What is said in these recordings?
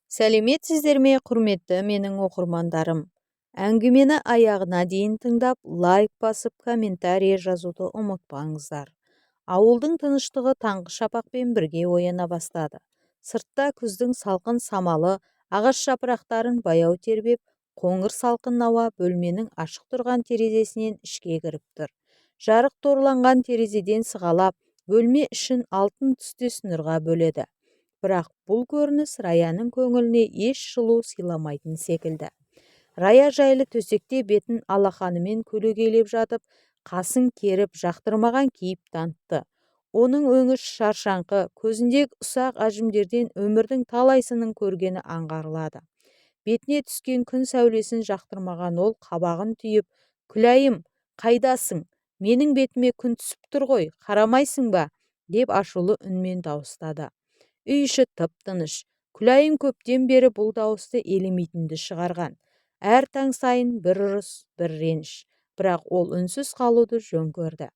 Сәлеметсіздер ме, құрметті менің оқырмандарым? Әңгімені аяғына дейін тыңдап, лайк басып, комментарий жазуды ұмытпаңыздар. Ауылдың тыныштығы таңғы шапақпен бірге ояна бастады. Сыртта күздің салқын самалы ағаш жапырақтарын баяу тербеп, қоңыр салқын ауа бөлменің ашық тұрған терезесінен ішке кіріп тұр. Жарық торланған терезеден сығалап, бөлме ішін алтын түстес нұрға бөледі. Бірақ бұл көрініс Раяның көңіліне еш жылу сыйламайтын секілді. Рая жайлы төсекте бетін алақанымен көлегейлеп жатып, қасын керіп жақтырмаған кейіп танытты. Оның өңі шаршаңқы, көзіндегі ұсақ әжімдерден өмірдің талайсының көргені аңғарылады. Бетіне түскен күн сәулесін жақтырмаған ол қабағын түйіп, «Күләйім, қайдасың? Менің бетіме күн түсіп тұр ғой, қарамайсың ба?» деп ашулы үнмен дауыстады. Үй іші тып-тыныш. Күләйім көптен бері бұл дауысты елемейтінді шығарған. Әр таң сайын бір ұрыс, бір реніш. Бірақ ол үнсіз қалуды жөн көрді.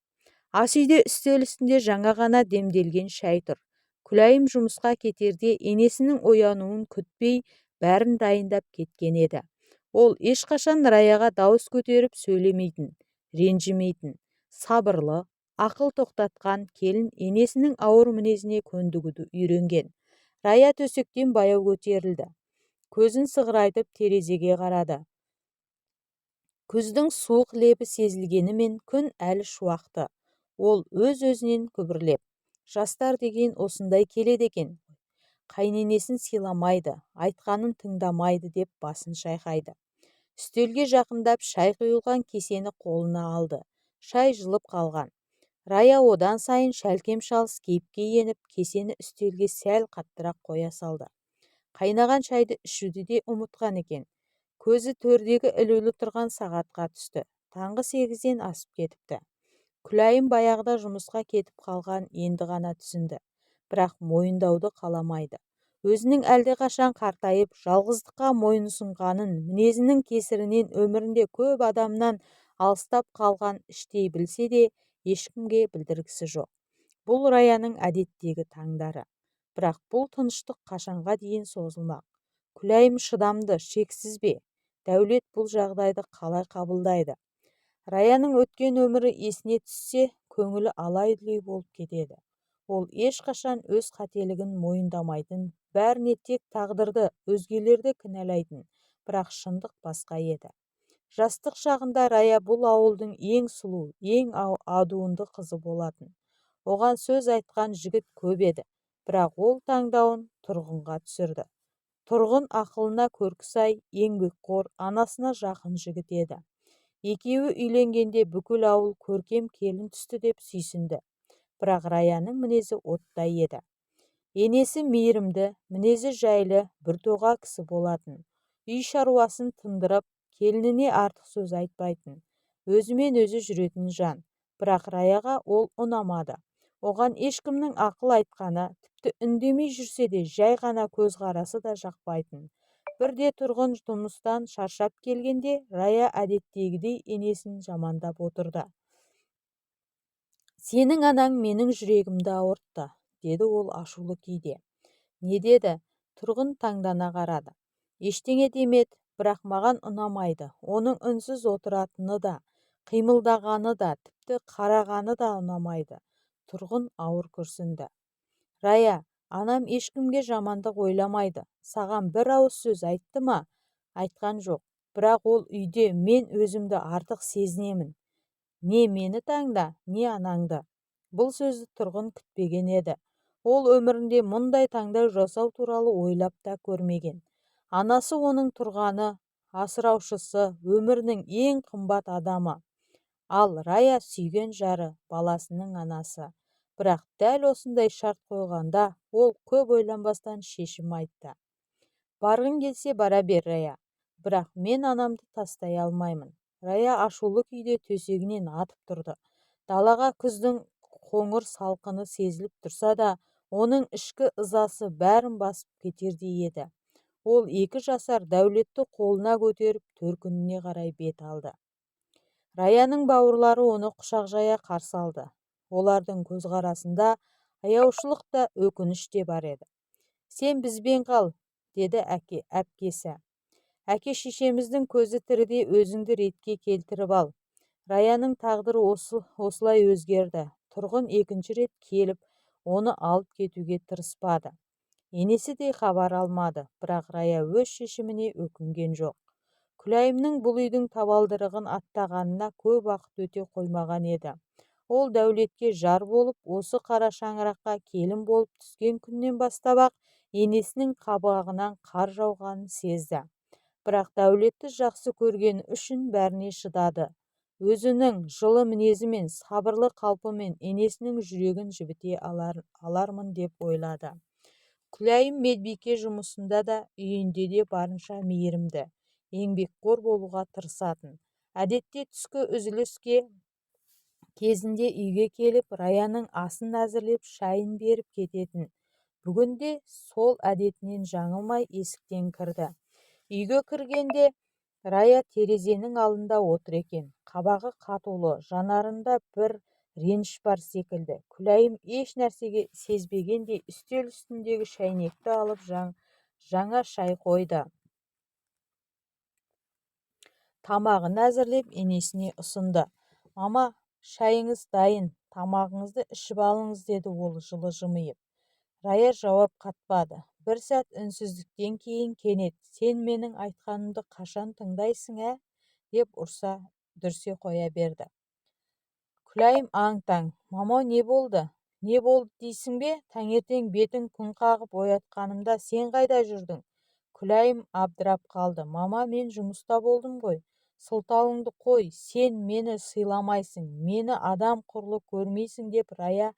Ас үйде үстел үстінде жаңа ғана демделген шай тұр. Күләйім жұмысқа кетерде енесінің оянуын күтпей бәрін дайындап кеткен еді. Ол ешқашан Раяға дауыс көтеріп сөйлемейтін, ренжімейтін, сабырлы, ақыл тоқтатқан келін енесінің ауыр мінезіне көндігуді үйренген. Рая төсектен баяу көтерілді. Көзін сығырайтып терезеге қарады. Күздің суық лебі сезілгенімен күн әлі шуақты. Ол өз-өзінен күбірлеп, жастар деген осындай келеді екен. Қайненесін сыйламайды, айтқанын тыңдамайды деп басын шайқайды. Үстелге жақындап шай құйылған кесені қолына алды. Шай жылып қалған. Рая одан сайын шәлкем-шалыс кейіпке еніп, кесені үстелге сәл қаттырақ қоя салды. Қайнаған шайды ішуді де ұмытқан екен. Көзі төрдегі ілулі тұрған сағатқа түсті. Таңғы 8-ден асып кетіпті. Күләйім баяғыда жұмысқа кетіп қалған енді ғана түсінді. Бірақ мойындауды қаламайды. Өзінің әлдеқашан қартайып, жалғыздыққа мойынсұнғанын, мінезінің кесірінен өмірінде көп адамнан алыстап қалған іштей білсе де, ешкімге білдіргісі жоқ. Бұл Раяның әдеттегі таңдары. Бірақ бұл тыныштық қашанға дейін созылмақ? Күләйім шыдамды, шексіз бе? Дәулет бұл жағдайды қалай қабылдайды? Раяның өткен өмірі есіне түссе, көңілі алай-дүлей болып кетеді. Ол ешқашан өз қателігін мойындамайтын, бәріне тек тағдырды, өзгелерді кінәлайтын, бірақ шындық басқа еді. Жастық шағында Рая бұл ауылдың ең сұлу, ең адуынды қызы болатын. Оған сөз айтқан жігіт көп еді, бірақ ол таңдауын Тұрғынға түсірді. Тұрғын ақылына көркі сай, еңбекқор, анасына жақын жігіт еді. Екеуі үйленгенде бүкіл ауыл көркем келін түсті деп сүйсінді. Бірақ Раяның мінезі оттай еді. Енесі мейірімді, мінезі жайлы, біртоға кісі болатын. Үй шаруасын тындырып, келініне артық сөз айтпайтын. Өзімен өзі жүретін жан. Бірақ Раяға ол ұнамады. Оған ешкімнің ақыл айтқаны, тіпті үндемей жүрсе де жай ғана көзқарасы да жақпайтын. Бірде Тұрғын жұмыстан шаршап келгенде, Рая әдеттегідей енесін жамандап отырды. «Сенің анаң менің жүрегімді ауыртты», деді ол ашулы күйде. «Не деді?» Тұрғын таңдана қарады. «Ештеңе демеді, бірақ маған ұнамайды. Оның үнсіз отыратыны да, қимылдағаны да, тіпті қарағаны да ұнамайды». Тұрғын ауыр күрсінді. «Рая, анам ешкімге жамандық ойламайды. Саған бір ауыз сөз айтты ма?» «Айтқан жоқ. Бірақ ол үйде мен өзімді артық сезінемін. Не мені таңда, не анаңды». Бұл сөзді Тұрғын күтпеген еді. Ол өмірінде мұндай таңдау жасау туралы ойлап та көрмеген. Анасы оның тұрғаны, асыраушысы, өмірінің ең қымбат адамы. Ал Рая сүйген жары, баласының анасы. Бірақ дәл осындай шарт қойғанда, ол көп ойланбастан шешім айтты. «Барғың келсе бара бер, Рая. Бірақ мен анамды тастай алмаймын». Рая ашулы күйде төсегінен атып тұрды. Далаға күздің қоңыр салқыны сезіліп тұрса да, оның ішкі ызасы бәрін басып кетердей еді. Ол 2 жасар Дәулетті қолына көтеріп төркініне қарай бет алды. Раяның бауырлары оны құшақ жая қарсы алды. Олардың көзқарасында аяушылық та өкініш те бар еді. «Сен бізбен қал, деді әпкесі. Әке-шешеміздің көзі тіріде өзіңді ретке келтіріп ал. Раяның тағдыры осылай өзгерді. Тұрғын екінші рет келіп, оны алып кетуге тырыспады. Енесі де хабар алмады, бірақ Рая өз шешіміне өкінген жоқ. Күләйімнің бұл үйдің табалдырығын аттағанына көп уақыт өте қоймаған еді. Ол дәулетке жар болып, осы қара шаңыраққа келін болып түскен күннен бастап-ақ енесінің қабағынан қар жауғанын сезді. Бірақ дәулетті жақсы көргені үшін бәріне шыдады. Өзінің жылы мінезі мен сабырлы қалпымен енесінің жүрегін жібіте алармын деп ойлады. Күләйім медбике жұмысында да, үйінде де барынша мейірімді, еңбекқор болуға тырысатын. Әдетте түскі үзіліске кезінде үйге келіп, Раяның асын әзірлеп, шайын беріп кететін. Бүгінде сол әдетінен жаңылмай есіктен кірді. Үйге кіргенде Рая терезенің алдында отыр екен. Қабағы қатулы, жанарында бір реніш бар секілді. Күләйім еш нәрсеге сезбегендей үстел үстіндегі шәйнекті алып жаңа шай қойды. Тамағын әзірлеп енесіне ұсынды. Мама, шайыңыз дайын, тамағыңызды ішіп алыңыз, деді ол жылы жымиып. Рая жауап қатпады. Бір сәт үнсіздіктен кейін кенет, сен менің айтқанымды қашан тыңдайсың, деп ұрса дүрсе қоя берді. Күләйім аң-таң. Мама, не болды? Не болды дейсің бе? Таңертең бетін күн қағып оятқанымда сен қайда жүрдің? Күләйім абдырап қалды. Мама, мен жұмыста болдым ғой. Сылтауыңды қой, сен мені сыйламайсың, мені адам құрлы көрмейсің, деп Рая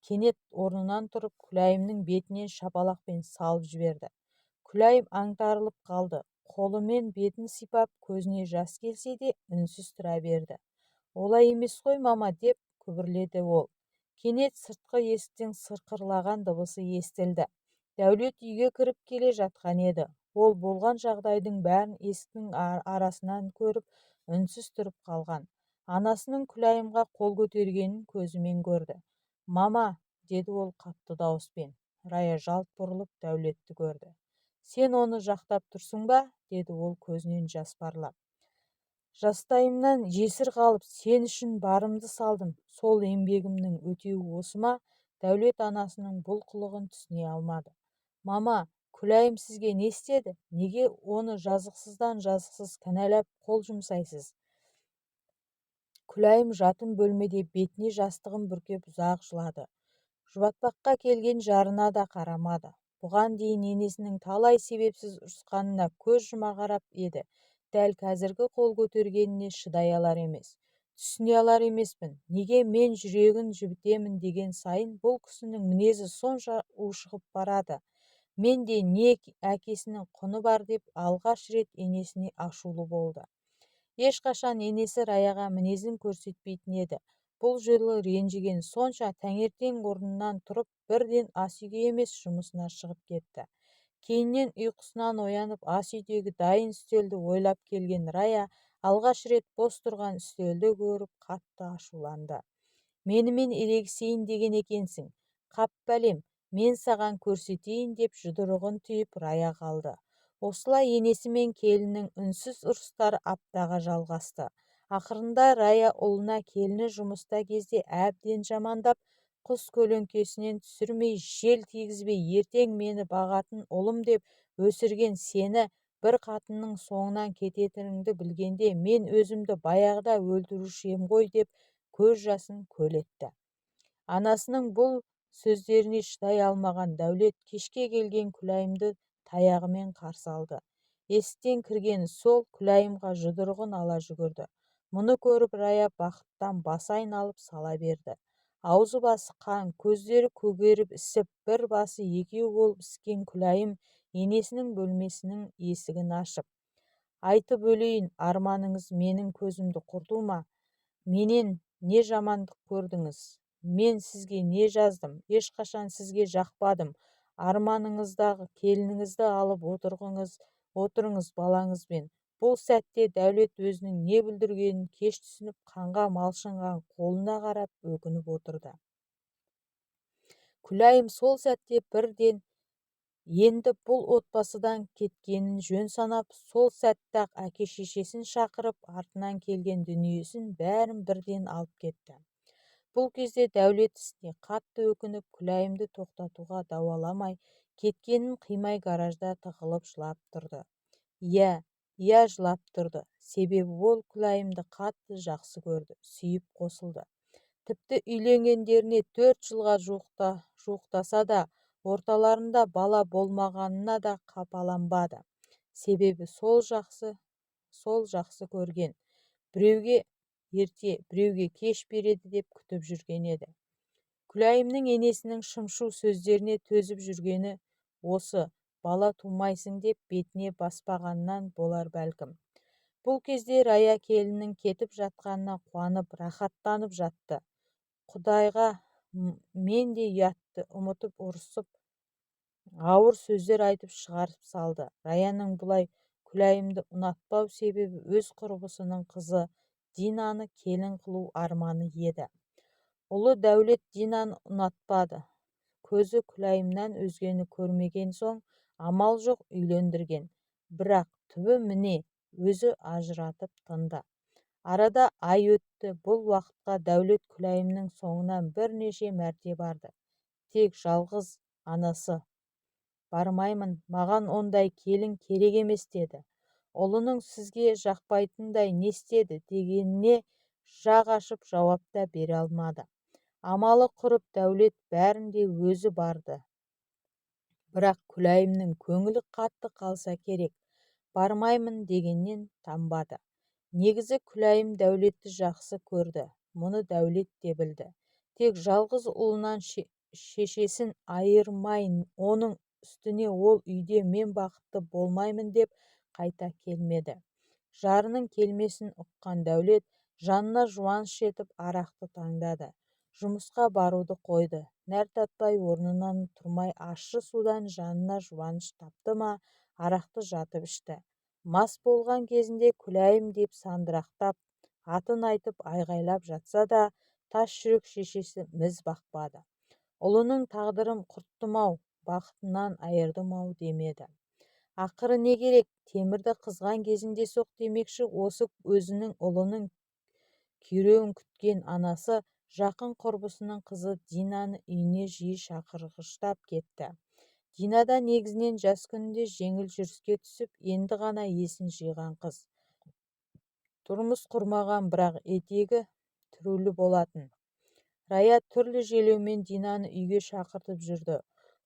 кенет орнынан тұрып Күләйімнің бетінен шапалақпен салып жіберді. Күләйім аңтарылып қалды. Қолымен бетін сипап, көзіне жас келсе де үнсіз тұра берді. Олай емес қой, мама, деп күбірледі ол. Кенет сыртқы есіктен сықырлаған дыбысы естілді. Дәулет үйге кіріп келе жатқан еді. Ол болған жағдайдың бәрін есіктің арасынан көріп, үнсіз тұрып қалған. Анасының Күләйімға қол көтергенін көзімен көрді. Мама, деді ол қатты дауыспен. Рая жалт бұрылып Дәулетті көрді. Сен оны жақтап тұрсың ба? Деді ол көзінен жас парлап. Жастайымнан жесір қалып, сен үшін барымды салдым. Сол еңбегімнің өтеуі осы ма? Дәулет анасының бұл қылығын түсіне алмады. Мама, Күләйім сізге не істеді? Неге оны жазықсыздан жазықсыз кінәлап қол жұмсайсыз? Күләйім жатын бөлмеде бетіне жастығын бүркеп ұзақ жылады. Жұбатпаққа келген жарына да қарамады. Бұған дейін енесінің талай себепсіз ұрысқанына көз жұма қарап еді. Дәл қазіргі қол көтергеніне шыдай алар емес. Түсіне алар емеспін. Неге мен жүрегін жібітемін деген сайын бұл кісінің мінезі сонша ушығып барады. Мен де не әкесінің құны бар деп алғаш рет енесіне ашулы болды. Ешқашан енесі Раяға мінезін көрсетпейтін еді. Бұл жолы ренжіген сонша таңертең орнынан тұрып бірден ас үйге емес жұмысына шығып кетті. Кейіннен ұйқысынан оянып ас үйдегі дайын үстелді ойлап келген Рая алғаш рет бос тұрған үстелді көріп қатты ашуланды. Менімен ерегісейін деген екенсің. Қап бәлем, мен саған көрсетейін, деп жұдырығын түйіп Рая қалды. Осылай енесі мен келіннің үнсіз ұрыстары аптаға жалғасты. Ақырында Рая ұлына келіні жұмыста кезде әбден жамандап, құс көлеңкесінен түсірмей, жел тигізбей, ертең мені бағатын ұлым деп өсірген сені бір қатынның соңынан кететініңді білгенде мен өзімді баяғыда өлтіруші ем ғой, деп көз жасын көл етті. Анасының бұл сөздеріне шыдай алмаған Дәулет кешке келген Күләйімді таяғымен қарсы алды. Есіктен кіргені сол, Күләйімға жұдырығын ала жүгірді. Мұны көріп Рая бақыттан басы айналып сала берді. Аузы басы қан, көздері көгеріп ісіп, бір басы екеу болып іскен Күләйім енесінің бөлмесінің есігін ашып: айтып өлейін, арманыңыз менің көзімді құрту ма? Менен не жамандық көрдіңіз? Мен сізге не жаздым? Ешқашан сізге жақпадым. Арманыңыздағы келініңізді алып отырыңыз балаңызбен. Бұл сәтте Дәулет өзінің не бүлдіргенін кеш түсініп, қанға малшынған қолына қарап өкініп отырды. Күләйім сол сәтте бірден енді бұл отбасыдан кеткенін жөн санап, сол сәтте-ақ әке-шешесін шақырып, артынан келген дүниесін бәрін бірден алып кетті. Бұл кезде Дәулет ісіне қатты өкініп, Күләйімді тоқтатуға дауаламай, кеткенін қимай гаражда тығылып жылап тұрды. Иә, жылап тұрды. Себебі ол Күләйімді қатты жақсы көрді, сүйіп қосылды. Тіпті үйленгендеріне 4 жылға жуықтаса да, орталарында бала болмағанына да қапаланбады. Себебі сол жақсы көрген. Біреуге ерте, біреуге кеш береді деп күтіп жүрген еді. Күләйімнің енесінің шымшу сөздеріне төзіп жүргені осы, бала тумайсың деп бетіне баспағаннан болар бәлкім. Бұл кезде Рая келіннің кетіп жатқанына қуанып, рахаттанып жатты. Құдайға мен де ұятты ұмытып ұрысып, ауыр сөздер айтып шығарып салды. Раяның бұлай Күләйімді ұнатпау себебі өз құрбысының қызы Динаны келін қылу арманы еді. Ұлы Дәулет Динаны ұнатпады. Көзі Күләйімнен өзгені көрмеген соң амал жоқ үйлендірген. Бірақ түбі міне, өзі ажыратып тынды. Арада ай өтті. Бұл уақытқа Дәулет Күләйімнің соңынан бірнеше мәрте барды. Тек жалғыз анасы: бармаймын, маған ондай келін керек емес деді. Ұлының сізге жақпайтындай не істеді дегеніне жақ ашып жауап та бере алмады. Амалы құрып Дәулет бәрінде өзі барды. Бірақ Күләйімнің көңілі қатты қалса керек, бармаймын дегеннен танбады. Негізі Күләйім Дәулетті жақсы көрді. Мұны Дәулет те білді. Тек жалғыз ұлынан шешесін айырмай, оның үстіне ол үйде мен бақытты болмаймын деп қайта келмеді. Жарының келмесін ұққан Дәулет жанына жуаныш жетіп арақты таңдады. Жұмысқа баруды қойды. Нәр татпай орнынан тұрмай ащы судан жанына жуаныш тапты ма, арақты жатып ішті. Мас болған кезінде Күләйім деп сандырақтап, атын айтып айғайлап жатса да, тас жүрек шешесі міз бақпады. Ұлының тағдырым құрттым-ау, бақытынан айырдым-ау демеді. Ақыры не керек, темірді қызған кезінде соқ демекші, осы өзінің ұлының күйреуін күткен анасы жақын құрбысының қызы Динаны үйіне жиі шақырғыштап кетті. Дина да негізінен жас күнінде жеңіл жүріске түсіп, енді ғана есін жиған қыз. Тұрмыс құрмаған, бірақ етегі түрулі болатын. Рая түрлі желеумен Динаны үйге шақыртып жүрді.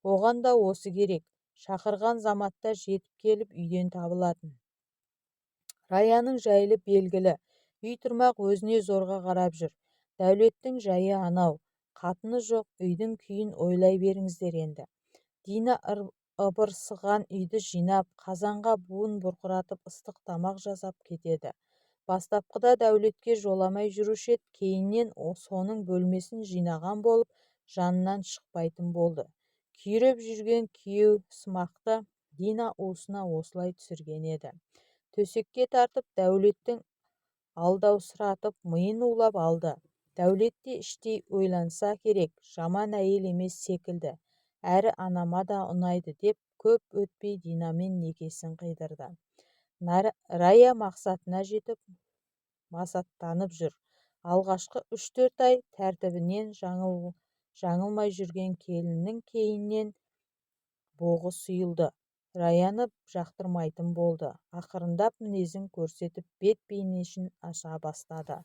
Оған да осы керек. Шақырған заматта жетіп келіп үйден табылатын. Раяның жайлы белгілі. Үй тұрмақ, өзіне зорға қарап жүр. Дәулеттің жайы анау. Қатыны жоқ, үйдің күйін ойлай беріңіздер енді. Дина ыбырсыған үйді жинап, қазанға буын бұрқыратып ыстық тамақ жасап кетеді. Бастапқыда Дәулетке жоламай жүруші еді, кейіннен соның бөлмесін жинаған болып, жанынан шықпайтын болды. Күйреп жүрген күйеу сымақты Дина уысына осылай түсірген еді. Төсекке тартып Дәулеттің алдаусыратып миын улап алды. Дәулет те іштей ойланса керек, жаман әйел емес секілді. Әрі анама да ұнайды деп көп өтпей Динамен некесін қидырды. Рая мақсатына жетіп масаттанып жүр. Алғашқы 3-4 ай тәртібінен жаңылмай жүрген келіннің кейіннен боғы сұйылды. Раяны жақтырмайтын болды. Ақырындап мінезін көрсетіп бет бейнесін аша бастады.